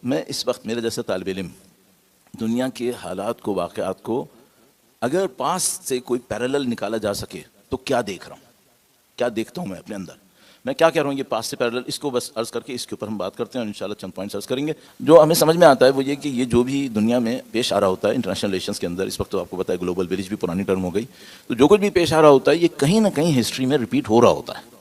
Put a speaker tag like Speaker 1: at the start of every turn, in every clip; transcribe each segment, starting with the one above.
Speaker 1: میں اس وقت میرے جیسا طالب علم دنیا کے حالات کو، واقعات کو اگر پاس سے کوئی پیرالل نکالا جا سکے تو کیا دیکھ رہا ہوں، کیا دیکھتا ہوں میں اپنے اندر. میں کیا کہہ رہا ہوں یہ پاس سے پیرالل، اس کو بس عرض کر کے اس کے اوپر ہم بات کرتے ہیں اور انشاءاللہ چند پوائنٹس عرض کریں گے. جو ہمیں سمجھ میں آتا ہے وہ یہ کہ یہ جو بھی دنیا میں پیش آ رہا ہوتا ہے انٹرنیشنل ریلیشنز کے اندر، اس وقت تو آپ کو پتہ ہے گلوبل ولیج بھی پرانی ٹرم ہو گئی، تو جو کچھ بھی پیش آ رہا ہوتا ہے یہ کہیں نہ کہیں ہسٹری میں ریپیٹ ہو رہا ہوتا ہے.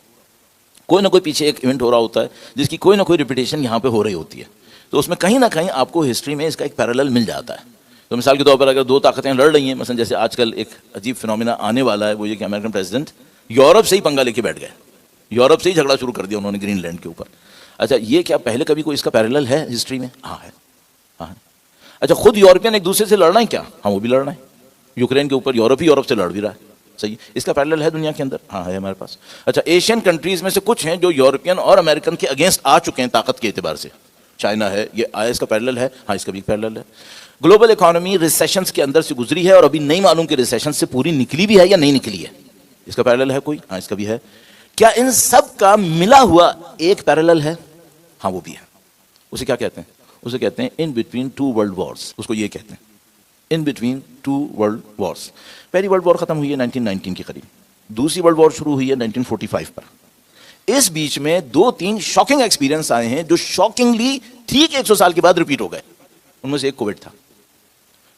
Speaker 1: کوئی نہ کوئی پیچھے ایک ایونٹ ہو رہا ہوتا ہے جس کی کوئی نہ کوئی ریپیٹیشن یہاں پہ ہو رہی ہوتی ہے، تو اس میں کہیں نہ کہیں آپ کو ہسٹری میں اس کا ایک پیرالل مل جاتا ہے. تو مثال کے طور پر اگر دو طاقتیں لڑ رہی ہیں، مثلا جیسے آج کل ایک عجیب فنومینا آنے والا ہے، وہ یہ کہ امریکن پریزیڈنٹ یورپ سے ہی پنگا لے کے بیٹھ گئے، یورپ سے ہی جھگڑا شروع کر دیا انہوں نے گرین لینڈ کے اوپر. اچھا یہ کیا پہلے کبھی کوئی اس کا پیرالل ہے ہسٹری میں؟ ہاں ہے، ہاں ہے. اچھا خود یورپین ایک دوسرے سے لڑ رہے ہیں کیا؟ ہاں وہ بھی لڑ رہے ہیں، یوکرین کے اوپر یورپ ہی یورپ سے لڑ بھی رہا ہے. صحیح، اس کا پیرالل ہے دنیا کے اندر؟ ہاں ہے ہمارے پاس. اچھا ایشین کنٹریز میں سے کچھ ہیں جو یورپین اور امریکن کے اگینسٹ آ چکے ہیں طاقت کے اعتبار سے، چائنا ہے، یہ آیا اس کا پیرالل ہے؟ ہاں اس کا بھی پیرالل ہے. گلوبل اکانومی ریسیشنز کے اندر سے گزری ہے اور ابھی نہیں معلوم کہ ریسیشن سے پوری نکلی بھی ہے یا نہیں نکلی ہے، اس کا پیرالل ہے کوئی؟ ہاں اس کا بھی ہے. کیا ان سب کا ملا ہوا ایک پیرالل ہے؟ ہاں وہ بھی ہے. اسے کیا کہتے ہیں؟ اسے کہتے ہیں in between two world wars. اس کو یہ کہتے ہیں in between two world wars. پہلی ورلڈ وار ختم ہوئی ہے 1919 کے قریب، دوسری ورلڈ وار شروع ہوئی ہے 1945 پر. اس بیچ میں دو تین شاکنگ ایکسپیرینس آئے ہیں جو شاکنگلی ٹھیک 100 سال کے بعد ریپیٹ ہو گئے. ان میں سے ایک کووڈ تھا،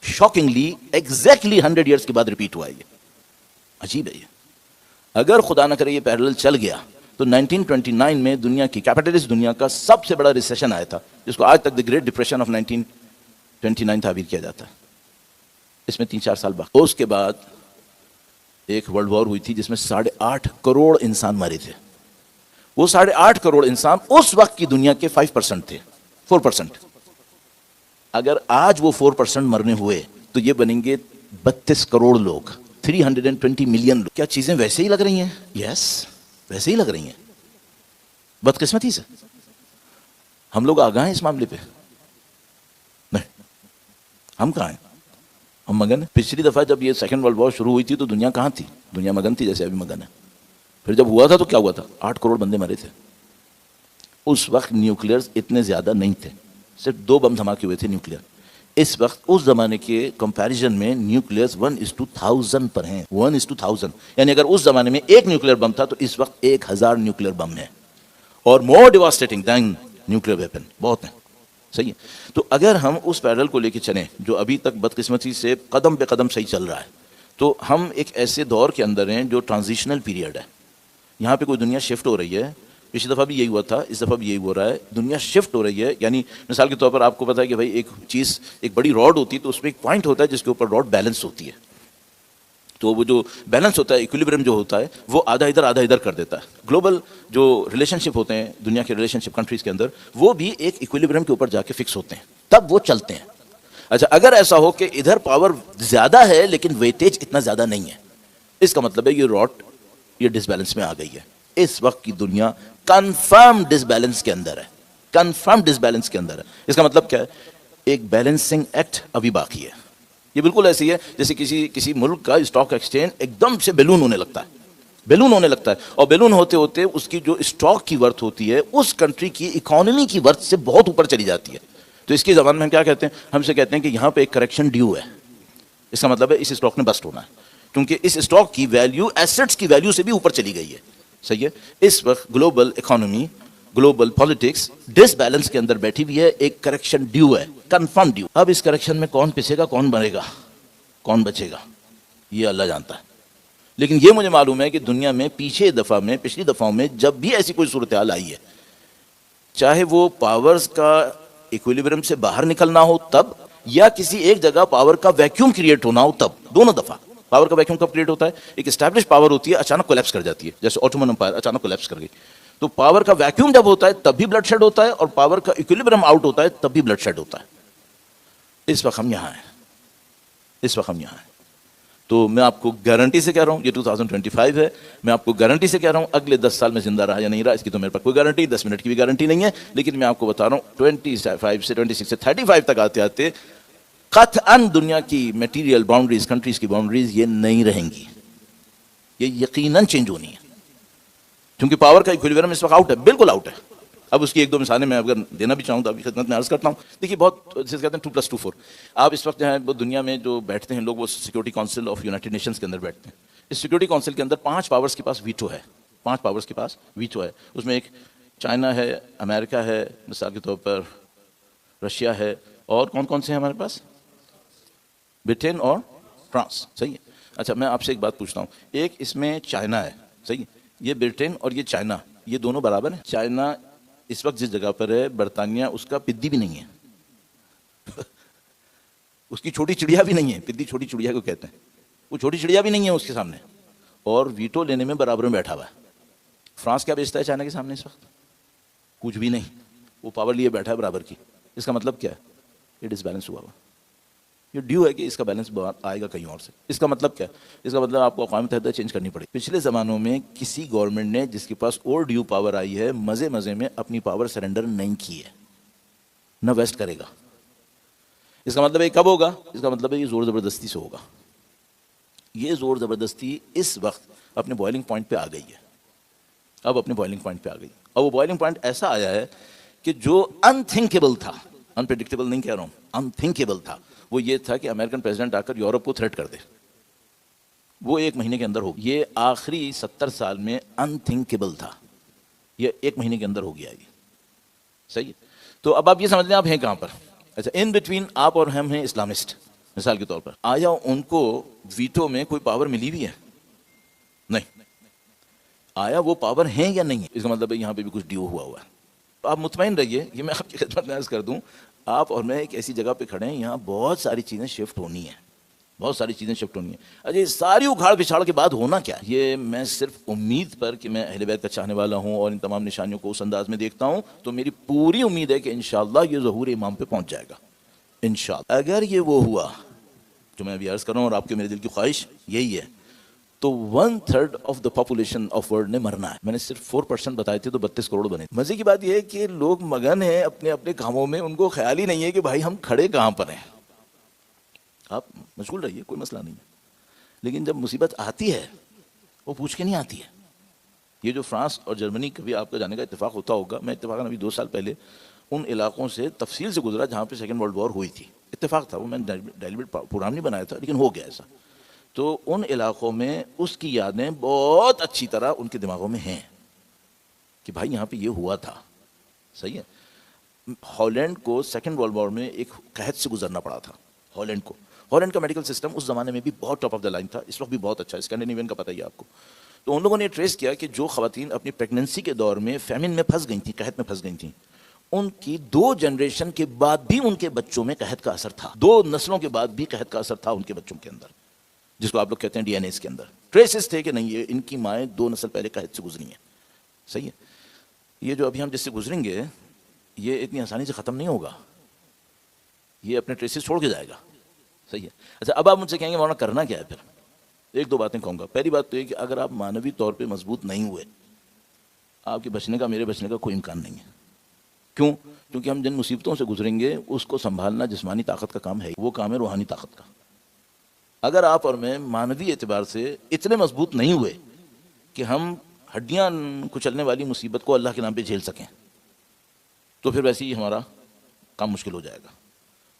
Speaker 1: شاکنگلی ایگزیکٹلی 100 ایئرس کے بعد ریپیٹ ہوا ہے. یہ عجیب ہے. یہ اگر خدا نہ کرے یہ پیرالل چل گیا تو 1929 میں دنیا کی کیپٹلسٹ دنیا کا سب سے بڑا ریسیشن آیا تھا، جس کو آج تک دی گریٹ ڈپریشن آف 1929 تعبیر کیا جاتا ہے. اس میں 3-4 سال باقی. اس کے بعد ایک ورلڈ وار ہوئی تھی جس میں 8.5 کروڑ انسان مارے تھے. وہ 8.5 کروڑ انسان اس وقت کی دنیا کے 5% تھے، 4%. اگر آج وہ 4% مرنے ہوئے تو یہ بنیں گے 32 کروڑ لوگ، 320 ملین لوگ. کیا چیزیں ویسے ہی لگ رہی ہیں؟ یس ویسے ہی لگ رہی ہیں. بدقسمتی سے ہم لوگ آگاہ ہیں اس معاملے پہ؟ نہیں. ہم کہاں ہیں؟ ہم مگن ہیں. پچھلی دفعہ جب یہ سیکنڈ ورلڈ وار شروع ہوئی تھی تو دنیا کہاں تھی؟ دنیا مگن تھی جیسے ابھی مگن ہے. پھر جب ہوا تھا تو کیا ہوا تھا؟ 8 کروڑ بندے مرے تھے. اس وقت نیوکلیئرز اتنے زیادہ نہیں تھے، صرف 2 بم دھماکے ہوئے تھے نیوکلیئر. اس وقت اس زمانے کے کمپیریزن میں نیوکلیئرز 1:1000 پر ہیں. 1:1000 یعنی اگر اس زمانے میں 1 نیوکلیئر بم تھا تو اس وقت 1000 نیوکلیئر بم ہے، اور مور ڈیواسٹیٹنگ دین نیوکلیئر ویپن بہت ہیں. صحیح ہے. تو اگر ہم اس پیرل کو لے کے چلیں جو ابھی تک بدقسمتی سے قدم پہ قدم صحیح چل رہا ہے، تو ہم ایک ایسے دور کے اندر ہیں جو ٹرانزیشنل پیریڈ ہے. یہاں پہ کوئی دنیا شفٹ ہو رہی ہے. پچھلی دفعہ بھی یہی ہوا تھا، اس دفعہ بھی یہی ہو رہا ہے. دنیا شفٹ ہو رہی ہے. یعنی مثال کے طور پر آپ کو پتا ہے کہ بھائی ایک چیز، ایک بڑی راڈ ہوتی ہے تو اس میں ایک پوائنٹ ہوتا ہے جس کے اوپر راڈ بیلنس ہوتی ہے. تو وہ جو بیلنس ہوتا ہے، ایکویلیبرم جو ہوتا ہے، وہ آدھا ادھر آدھا ادھر کر دیتا ہے. گلوبل جو ریلیشن شپ ہوتے ہیں دنیا کے ریلیشن شپ کنٹریز کے اندر، وہ بھی ایک ایکویلیبرم کے اوپر جا کے فکس ہوتے ہیں، تب وہ چلتے ہیں. اچھا اگر ایسا ہو کہ ادھر پاور زیادہ ہے لیکن ویٹیج اتنا زیادہ نہیں ہے، اس کا مطلب ہے یہ راڈ یہ ڈس بیلنس میں آ گئی ہے. اس وقت کی دنیا کنفرم ڈس بیلنس کے اندر ہے، کنفرم ڈس بیلنس کے اندر ہے. اس کا مطلب کیا ہے؟ ایک بیلنسنگ ایکٹ ابھی باقی ہے. یہ بالکل ایسی ہے جیسے کسی ملک کا اسٹاک ایکسچینج ایک دم سے بیلون ہونے لگتا ہے، بیلون ہونے لگتا ہے، اور بیلون ہوتے ہوتے اس کی جو اسٹاک کی ورتھ ہوتی ہے اس کنٹری کی اکانومی کی ورتھ سے بہت اوپر چلی جاتی ہے. تو اس کی زبان میں ہم کیا کہتے ہیں؟ ہم سے کہتے ہیں کہ یہاں پہ ایک کریکشن ڈیو ہے. اس کا مطلب ہے اس اسٹاک نے بسٹ ہونا ہے، کیونکہ اس اسٹاک کی ویلیو ایسٹس کی ویلیو سے بھی اوپر چلی گئی ہے. صحیح ہے. اس وقت گلوبل اکانومی، گلوبل پالیٹکس ڈس بیلنس کے اندر بیٹھی ہوئی ہے. ایک کریکشن ڈیو ہے، کنفرم ڈیو. اب اس کریکشن میں کون پسے گا، کون بنے گا، کون بچے گا، یہ اللہ جانتا ہے. لیکن یہ مجھے معلوم ہے کہ دنیا میں پچھلی دفعوں میں جب بھی ایسی کوئی صورتحال آئی ہے، چاہے وہ پاورز کا ایکویلیبرم سے باہر نکلنا ہو تب، یا کسی ایک جگہ پاور کا ویکیوم کریٹ ہونا ہو تب، دونوں دفعہ. پاور کا ویکیوم کب کریٹ ہوتا ہے؟ ایک اسٹیبلش پاور ہوتی ہے، اچانک کولیپس کر جاتی ہے، جیسے آٹومن امپائر اچانک کولیپس کر گئی. تو پاور کا ویکیوم جب ہوتا ہے تب بھی بلڈ شیڈ ہوتا ہے، اور پاور کا ایکویلیبرم آؤٹ ہوتا ہے تب بھی بلڈ شیڈ ہوتا ہے. اس وقت ہم یہاں ہیں، اس وقت ہم یہاں ہیں. تو میں آپ کو گارنٹی سے کہہ رہا ہوں، یہ 2025 ہے، میں آپ کو گارنٹی سے کہہ رہا ہوں اگلے 10 سال میں زندہ رہا یا نہیں رہا اس کی تو میرے پاس کوئی گارنٹی، 10 منٹ کی بھی گارنٹی نہیں ہے. لیکن میں آپ کو بتا رہا ہوں 26 سے 35 تک آتے آتے قطعاً دنیا کی میٹیریل باؤنڈریز، کنٹریز کی باؤنڈریز یہ نہیں رہیں گی، یہ یقیناً چینج ہونی ہے. کیونکہ پاور کا ایکویلیبرم اس وقت آؤٹ ہے، بالکل آؤٹ ہے. اب اس کی ایک دو مثالیں میں اگر دینا بھی چاہوں تو آپ کی خدمت میں عرض کرتا ہوں. دیکھیے بہت جسے کہتے ہیں 2+2 4. آپ اس وقت جو ہے وہ دنیا میں جو بیٹھتے ہیں لوگ وہ security council of United nations کے اندر بیٹھتے ہیں. اس سیکورٹی کونسل کے اندر 5 پاورز کے پاس ویٹو ہے. 5 پاورز کے پاس ویٹو ہے. اس میں ایک چائنا ہے, امریکہ ہے, مثال کے طور پر رشیا ہے, اور کون کون سے ہیں ہمارے پاس؟ برٹین اور فرانس. صحیح ہے. اچھا میں آپ سے ایک بات پوچھتا ہوں, ایک اس میں چائنا ہے, صحیح ہے, یہ برٹین اور یہ چائنا, یہ دونوں برابر ہیں؟ چائنا اس وقت جس جگہ پر ہے برطانیہ اس کا پدی بھی نہیں ہے اس کی چھوٹی چڑیا بھی نہیں ہے. پدی چھوٹی چڑیا کو کہتے ہیں, وہ چھوٹی چڑیا بھی نہیں ہے اس کے سامنے, اور ویٹو لینے میں برابر میں بیٹھا ہوا ہے. فرانس کیا بیچتا ہے چائنا کے سامنے اس وقت؟ کچھ بھی نہیں. وہ پاور لیے بیٹھا ہے برابر کی. اس کا مطلب کیا ہے؟ یہ ڈس بیلنس ہوا ہوا. یہ ڈیو ہے کہ اس کا بیلنس آئے گا کہیں اور سے. اس کا مطلب کیا ہے؟ اس کا مطلب آپ کو اقوام متحدہ چینج کرنی پڑے. پچھلے زمانوں میں کسی گورنمنٹ نے جس کے پاس اور ڈیو پاور آئی ہے مزے مزے میں اپنی پاور سرنڈر نہیں کی ہے, نہ ویسٹ کرے گا. اس کا مطلب ہے کب ہوگا؟ اس کا مطلب ہے یہ زور زبردستی سے ہوگا. یہ زور زبردستی اس وقت اپنے بوائلنگ پوائنٹ پہ آ گئی ہے. اب اپنے بوائلنگ پوائنٹ پہ آ گئی. اور وہ بوائلنگ پوائنٹ ایسا آیا ہے کہ جو انتھنکیبل تھا, انپریڈکٹیبل نہیں کہہ رہا ہوں, انتھنکیبل تھا, وہ یہ تھا کہ امریکن پریزیڈنٹ آ کر یورپ کو تھریٹ کر دے. وہ 1 مہینے کے اندر ہو. یہ آخری 70 سال میں انتھنکیبل تھا, یہ 1 مہینے کے اندر ہو گیا یہ. صحیح ہے. تو اب آپ یہ سمجھ لیں آپ ہیں کہاں پر. اچھا ان بٹوین آپ اور ہم ہیں اسلامسٹ. مثال کے طور پر آیا ان کو ویٹو میں کوئی پاور ملی بھی ہے؟ نہیں. آیا وہ پاور ہیں یا نہیں ہے؟ اس کا مطلب ہے یہاں پہ بھی کچھ ڈیو ہوا ہوا ہے. آپ مطمئن رہیے, یہ میں آپ کی خدمت میں عرض کر دوں, آپ اور میں ایک ایسی جگہ پہ کھڑے ہیں یہاں بہت ساری چیزیں شفٹ ہونی ہیں, بہت ساری چیزیں شفٹ ہونی ہیں. اچھا ساری اکھاڑ پچھاڑ کے بعد ہونا کیا؟ یہ میں صرف امید پر کہ میں اہل بیت کا چاہنے والا ہوں اور ان تمام نشانیوں کو اس انداز میں دیکھتا ہوں, تو میری پوری امید ہے کہ انشاءاللہ یہ ظہور امام پہ پہنچ جائے گا انشاءاللہ. اگر یہ وہ ہوا جو میں ابھی عرض کر رہا ہوں اور آپ کے میرے دل کی خواہش یہی ہے, تو 1/3 of the population of world نے مرنا ہے. میں نے صرف 4% بتائے تھے تو 32 کروڑ بنے. مزے کی بات یہ ہے کہ لوگ مگن ہیں اپنے اپنے کاموں میں, ان کو خیال ہی نہیں ہے کہ بھائی ہم کھڑے کہاں پر ہیں. آپ مشغول رہیے, کوئی مسئلہ نہیں ہے, لیکن جب مصیبت آتی ہے وہ پوچھ کے نہیں آتی ہے. یہ جو فرانس اور جرمنی کبھی آپ کا جانے کا اتفاق ہوتا ہوگا, میں اتفاقاً ابھی 2 سال پہلے ان علاقوں سے تفصیل سے گزرا جہاں پہ 2nd ورلڈ وار ہوئی تھی. اتفاق تھا, وہ میں نے ڈیلیبریٹ پروگرام نہیں بنایا تھا لیکن ہو گیا ایسا. تو ان علاقوں میں اس کی یادیں بہت اچھی طرح ان کے دماغوں میں ہیں کہ بھائی یہاں پہ یہ ہوا تھا. صحیح ہے. ہالینڈ کو 2nd ورلڈ وار میں ایک قحط سے گزرنا پڑا تھا. ہالینڈ کا میڈیکل سسٹم اس زمانے میں بھی بہت ٹاپ آف دا لائن تھا, اس وقت بھی بہت اچھا ہے, اسکینڈینیوین کا پتہ ہی ہے آپ کو. تو ان لوگوں نے ٹریس کیا کہ جو خواتین اپنی پریگننسی کے دور میں فیمن میں پھنس گئی تھیں, قحط میں پھنس گئی تھیں, ان کی 2 جنریشن کے بعد بھی ان کے بچوں میں قحط کا اثر تھا. 2 نسلوں کے بعد بھی قحط کا اثر تھا ان کے بچوں کے اندر, جس کو آپ لوگ کہتے ہیں ڈی این ایز کے اندر ٹریسز تھے کہ نہیں یہ ان کی مائیں 2 نسل پہلے قحط سے گزری ہیں. صحیح ہے. یہ جو ابھی ہم جس سے گزریں گے یہ اتنی آسانی سے ختم نہیں ہوگا, یہ اپنے ٹریسز چھوڑ کے جائے گا. صحیح ہے. اچھا اب آپ مجھ سے کہیں گے مولانا کرنا کیا ہے پھر؟ 1-2 باتیں کہوں گا. پہلی بات تو یہ کہ اگر آپ مانوی طور پہ مضبوط نہیں ہوئے, آپ کے بچنے کا, میرے بچنے کا کوئی امکان نہیں ہے. کیوں؟ کیونکہ ہم جن مصیبتوں سے گزریں گے اس کو سنبھالنا جسمانی طاقت کا کام ہے, وہ کام ہے روحانی طاقت کا. اگر آپ اور میں مانوی اعتبار سے اتنے مضبوط نہیں ہوئے کہ ہم ہڈیاں کچلنے والی مصیبت کو اللہ کے نام پہ جھیل سکیں, تو پھر ویسے ہی ہمارا کام مشکل ہو جائے گا.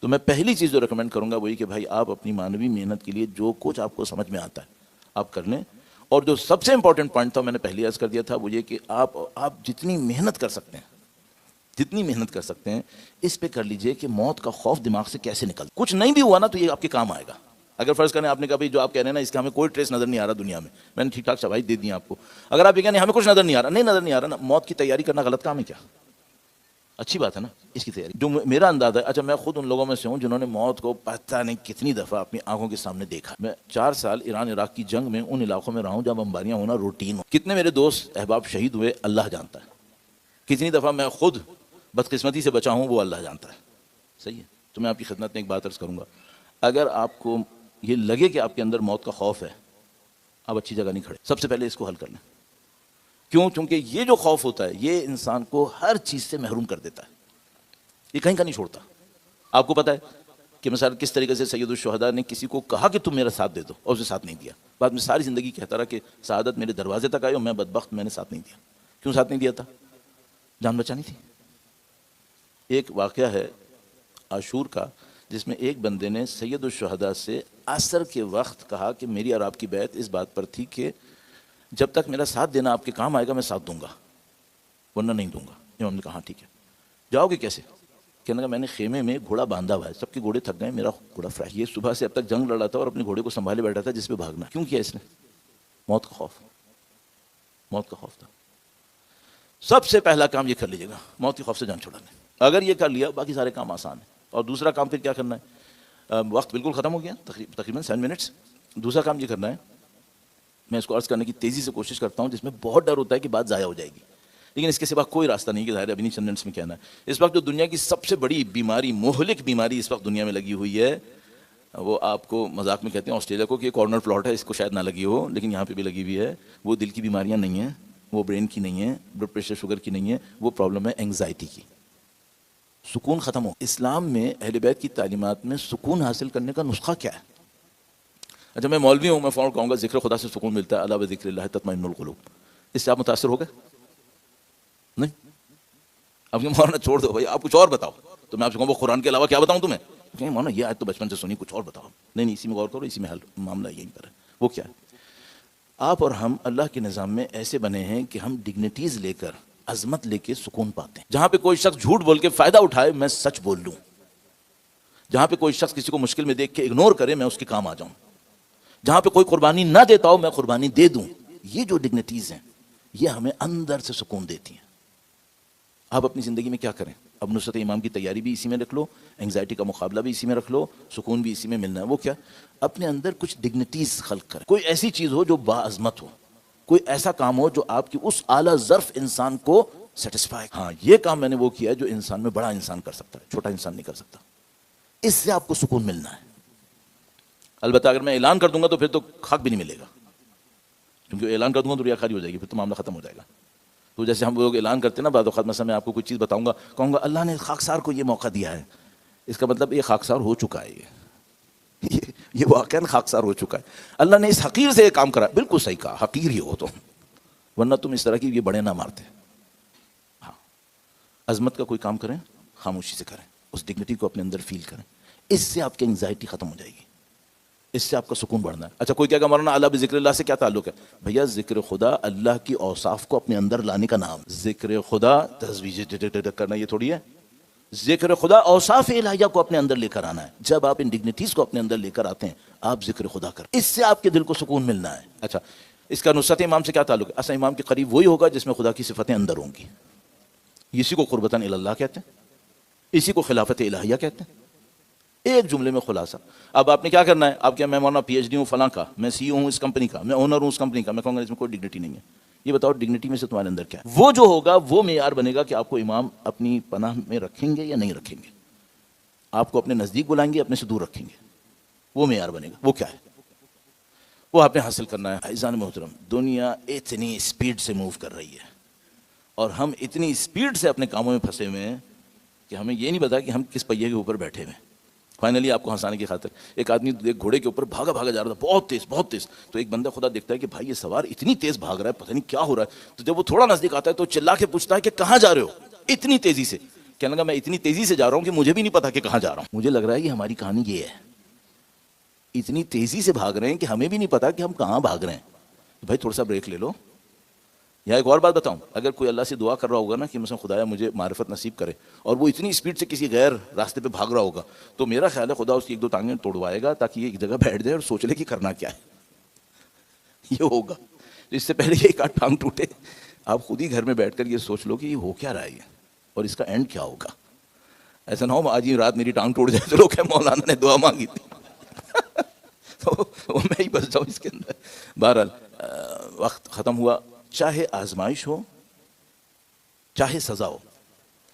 Speaker 1: تو میں پہلی چیز جو ریکمینڈ کروں گا وہی کہ بھائی آپ اپنی مانوی محنت کے لیے جو کچھ آپ کو سمجھ میں آتا ہے آپ کر لیں. اور جو سب سے امپورٹنٹ پوائنٹ تھا, میں نے پہلے عرض کر دیا تھا, وہ یہ کہ آپ جتنی محنت کر سکتے ہیں, جتنی محنت کر سکتے ہیں اس پہ کر لیجئے کہ موت کا خوف دماغ سے کیسے نکل. کچھ نہیں بھی ہوا نا تو یہ آپ کے کام آئے گا. اگر فرض کریں آپ نے کہا بھائی جو آپ کہہ رہے ہیں نا اس کا ہمیں کوئی ٹریس نظر نہیں آ رہا دنیا میں نے ٹھیک ٹھاک شواہد دے دی آپ کو. اگر آپ یہ کہیں ہمیں کچھ نظر نہیں آ رہا, نہیں نظر نہیں آ رہا نا, موت کی تیاری کرنا غلط کام ہے کیا؟ اچھی بات ہے نا اس کی تیاری. جو میرا انداز ہے, اچھا میں خود ان لوگوں میں سے ہوں جنہوں نے موت کو پتہ نہیں کتنی دفعہ اپنی آنکھوں کے سامنے دیکھا. میں 4 سال ایران عراق کی جنگ میں ان علاقوں میں رہا ہوں جہاں بمباریاں ہونا روٹین ہو. کتنے میرے دوست احباب شہید ہوئے اللہ جانتا ہے, کتنی دفعہ میں خود بدقسمتی سے بچا ہوں وہ اللہ جانتا ہے. صحیح ہے. تو میں آپ کی خدمت میں ایک بات عرض کروں گا, اگر آپ کو یہ لگے کہ آپ کے اندر موت کا خوف ہے, آپ اچھی جگہ نہیں کھڑے. سب سے پہلے اس کو حل کر لیں. کیوں؟ کیونکہ یہ جو خوف ہوتا ہے یہ انسان کو ہر چیز سے محروم کر دیتا ہے, یہ کہیں کا نہیں چھوڑتا. آپ کو پتا ہے کہ مثلا کس طریقے سے سید الشہداء نے کسی کو کہا کہ تم میرا ساتھ دے دو اور اسے ساتھ نہیں دیا. بعد میں ساری زندگی کہتا رہا کہ سعادت میرے دروازے تک آئی اور میں بدبخت, میں نے ساتھ نہیں دیا. کیوں ساتھ نہیں دیا تھا؟ جان بچانی تھی. ایک واقعہ ہے عاشور کا جس میں ایک بندے نے سید الشہداء سے عصر کے وقت کہا کہ میری اور آپ کی بیعت اس بات پر تھی کہ جب تک میرا ساتھ دینا آپ کے کام آئے گا میں ساتھ دوں گا ورنہ نہیں دوں گا. امام نے کہا ہاں ٹھیک ہے. جاؤ گے کیسے؟ کہنے لگا میں نے خیمے میں گھوڑا باندھا ہوا ہے, سب کے گھوڑے تھک گئے, میرا گھوڑا فریش. یہ صبح سے اب تک جنگ لڑا تھا اور اپنے گھوڑے کو سنبھالے بیٹھا تھا جس پہ بھاگنا. کیوں کیا اس نے؟ موت کا خوف. موت کا خوف تھا. سب سے پہلا کام یہ کر لیجیے گا, موت کے خوف سے جان چھڑانے. اگر یہ کر لیا باقی سارے کام آسان ہیں. اور دوسرا کام پھر کیا کرنا ہے؟ وقت بالکل ختم ہو گیا, تقریباً 7 منٹس. دوسرا کام یہ کرنا ہے, میں اس کو عرض کرنے کی تیزی سے کوشش کرتا ہوں جس میں بہت ڈر ہوتا ہے کہ بات ضائع ہو جائے گی, لیکن اس کے سوا کوئی راستہ نہیں کہ ظاہر ابھی نہیں چند منٹس میں کہنا ہے. اس وقت جو دنیا کی سب سے بڑی بیماری, مہلک بیماری اس وقت دنیا میں لگی ہوئی ہے, وہ آپ کو مذاق میں کہتے ہیں آسٹریلیا کو کہ کارنر پلاٹ ہے, اس کو شاید نہ لگی ہو لیکن یہاں پہ بھی لگی ہوئی ہے. وہ دل کی بیماریاں نہیں ہیں, وہ برین کی نہیں ہیں, بلڈ پریشر شوگر کی نہیں ہے, وہ پرابلم ہے اینگزائٹی کی. سکون ختم ہو. اسلام میں اہل بیت کی تعلیمات میں سکون حاصل کرنے کا نسخہ کیا ہے؟ اچھا میں مولوی ہوں, میں فوراً کہوں گا ذکر خدا سے سکون ملتا ہے, الا بذکر اللہ تطمئن القلوب. اس سے آپ متاثر ہو گئے؟ نہیں. اب یہ مولانا چھوڑ دو بھائی, آپ کچھ اور بتاؤ. تو میں آپ سے کہوں وہ قرآن کے علاوہ کیا بتاؤں تمہیں؟ کہ مولانا یہ آیت تو بچپن سے سنی, کچھ اور بتاؤ. نہیں اسی میں غور کرو, اسی میں حل معاملہ یہیں پر ہے. وہ کیا ہے؟ آپ اور ہم اللہ کے نظام میں ایسے بنے ہیں کہ ہم ڈگنیٹیز لے کر, عظمت لے کے سکون پاتے ہیں. جہاں پہ کوئی شخص جھوٹ بول کے فائدہ اٹھائے میں سچ بول لوں, جہاں پہ کوئی شخص کسی کو مشکل میں دیکھ کے اگنور کرے میں اس کے کام آ جاؤں, جہاں پہ کوئی قربانی نہ دیتا ہو میں قربانی دے دوں. یہ جو ڈگنیٹیز ہیں یہ ہمیں اندر سے سکون دیتی ہیں. آپ اپنی زندگی میں کیا کریں؟ اب نصرت امام کی تیاری بھی اسی میں رکھ لو, انگزائٹی کا مقابلہ بھی اسی میں رکھ لو, سکون بھی اسی میں ملنا ہے. وہ کیا؟ اپنے اندر کچھ ڈگنیٹیز خلق کریں. کوئی ایسی چیز ہو جو باعظمت ہو, کوئی ایسا کام ہو جو آپ کی اس اعلیٰ ظرف انسان کو سیٹسفائی. ہاں یہ کام میں نے وہ کیا ہے جو انسان میں بڑا انسان کر سکتا ہے, چھوٹا انسان نہیں کر سکتا. اس سے آپ کو سکون ملنا ہے. البتہ اگر میں اعلان کر دوں گا تو پھر تو حق بھی نہیں ملے گا, کیونکہ اعلان کر دوں گا تو ریاکاری ہو جائے گی, پھر تو معاملہ ختم ہو جائے گا. تو جیسے ہم لوگ اعلان کرتے ہیں نا بعض اوقات, مثلا میں آپ کو کوئی چیز بتاؤں گا, کہوں گا اللہ نے خاکسار کو یہ موقع دیا ہے, اس کا مطلب یہ خاکسار ہو چکا ہے, یہ واقعاً خاکسار ہو چکا ہے. اللہ نے اس حقیر سے یہ کام کرا. بالکل صحیح کہا, حقیر ہی ہو تو, ورنہ تم اس طرح کی یہ بڑے نہ مارتے. ہاں عظمت کا کوئی کام کریں خاموشی سے کریں, اس ڈگنیٹی کو اپنے اندر فیل کریں. اس سے آپ کی انگزائٹی ختم ہو جائے گی, اس سے آپ کا سکون بڑھنا ہے. اچھا کوئی کیا کہ مولانا اللہ بذکر اللہ سے کیا تعلق ہے؟ بھیا ذکر خدا اللہ کی اوصاف کو اپنے اندر لانے کا نام. ذکر خدا تجویز کرنا یہ تھوڑی ہے. ذکر خدا اوصاف الہیہ کو اپنے اندر لے کر آنا ہے. جب آپ ان ڈگنیٹیز کو اپنے اندر لے کر آتے ہیں آپ ذکر خدا کریں, اس سے آپ کے دل کو سکون ملنا ہے. اچھا اس کا نصرت امام سے کیا تعلق ہے؟ اصل امام کے قریب وہی ہوگا جس میں خدا کی صفتیں اندر ہوں گی. اسی کو قربتاً اللہ کہتے ہیں, اسی کو خلافت الہیہ کہتے ہیں. ایک جملے میں خلاصہ. اب آپ نے کیا کرنا ہے؟ آپ کیا میں مولانا پی ایچ ڈی ہوں فلاں کا, میں سی او ہوں اس کمپنی کا, میں اونر ہوں اس کمپنی کا, میں کہوں گا اس میں کوئی ڈگنیٹی نہیں ہے. یہ بتاؤ ڈگنیٹی میں سے تمہارے اندر کیا ہے؟ وہ جو ہوگا وہ معیار بنے گا کہ آپ کو امام اپنی پناہ میں رکھیں گے یا نہیں رکھیں گے, آپ کو اپنے نزدیک بلائیں گے اپنے سے دور رکھیں گے. وہ معیار بنے گا. وہ کیا ہے؟ وہ آپ نے حاصل کرنا ہے. عزیزان محترم, دنیا اتنی اسپیڈ سے موو کر رہی ہے اور ہم اتنی اسپیڈ سے اپنے کاموں میں پھنسے ہوئے ہیں کہ ہمیں یہ نہیں پتا کہ ہم کس پہیے کے اوپر بیٹھے ہوئے ہیں. فائنلی آپ کو ہنسانے کی خاطر ایک آدمی ایک گھوڑے کے اوپر بھاگا بھاگا جا رہا تھا, بہت تیز بہت تیز. تو ایک بندہ خدا دیکھتا ہے کہ بھائی یہ سوار اتنی تیز بھاگ رہا ہے, پتہ نہیں کیا ہو رہا ہے. تو جب وہ تھوڑا نزدیک آتا ہے تو چلا کے پوچھتا ہے کہ کہاں جا رہے ہو اتنی تیزی سے؟ کہنے لگا میں اتنی تیزی سے جا رہا ہوں کہ مجھے بھی نہیں پتا کہ کہاں جا رہا ہوں. مجھے لگ رہا ہے یہ ہماری کہانی یہ ہے, اتنی تیزی سے بھاگ رہے ہیں کہ ہمیں بھی نہیں پتا کہ ہم کہاں بھاگ رہے ہیں. بھائی تھوڑا سا بریک لے لو. یا ایک اور بات بتاؤں, اگر کوئی اللہ سے دعا کر رہا ہوگا نا کہ مثلا خدایا مجھے معرفت نصیب کرے, اور وہ اتنی اسپیڈ سے کسی غیر راستے پہ بھاگ رہا ہوگا, تو میرا خیال ہے خدا اس کی 1-2 ٹانگیں توڑوائے گا تاکہ یہ ایک جگہ بیٹھ جائے اور سوچ لے کہ کرنا کیا ہے. یہ ہوگا. اس سے پہلے یہ ایک آدھ ٹانگ ٹوٹے آپ خود ہی گھر میں بیٹھ کر یہ سوچ لو کہ یہ ہو کیا رہا ہے اور اس کا اینڈ کیا ہوگا. ایسا نہ ہو آج ہی رات میری ٹانگ ٹوٹ جائے تو لوگ مولانا نے دعا مانگی تھی تو میں ہی بس جاؤں اس کے اندر. بہرحال وقت ختم ہوا. چاہے آزمائش ہو چاہے سزا ہو,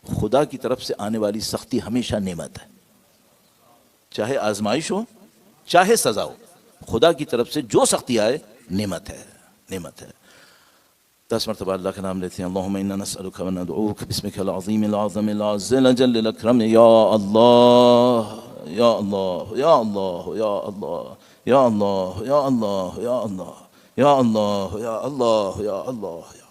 Speaker 1: خدا کی طرف سے آنے والی سختی ہمیشہ نعمت ہے. چاہے آزمائش ہو چاہے سزا ہو, خدا کی طرف سے جو سختی آئے نعمت ہے, نعمت ہے. 10 مرتبہ اللہ کا نام لیتے ہیں. اللہم انا نسألک و ندعوک باسمک العظیم العظم العز الجل الاکرم. یا اللہ یا اللہ یا اللہ یا اللہ یا اللہ یا اللہ یا اللہ یا اللہ یا اللہ یا اللہ.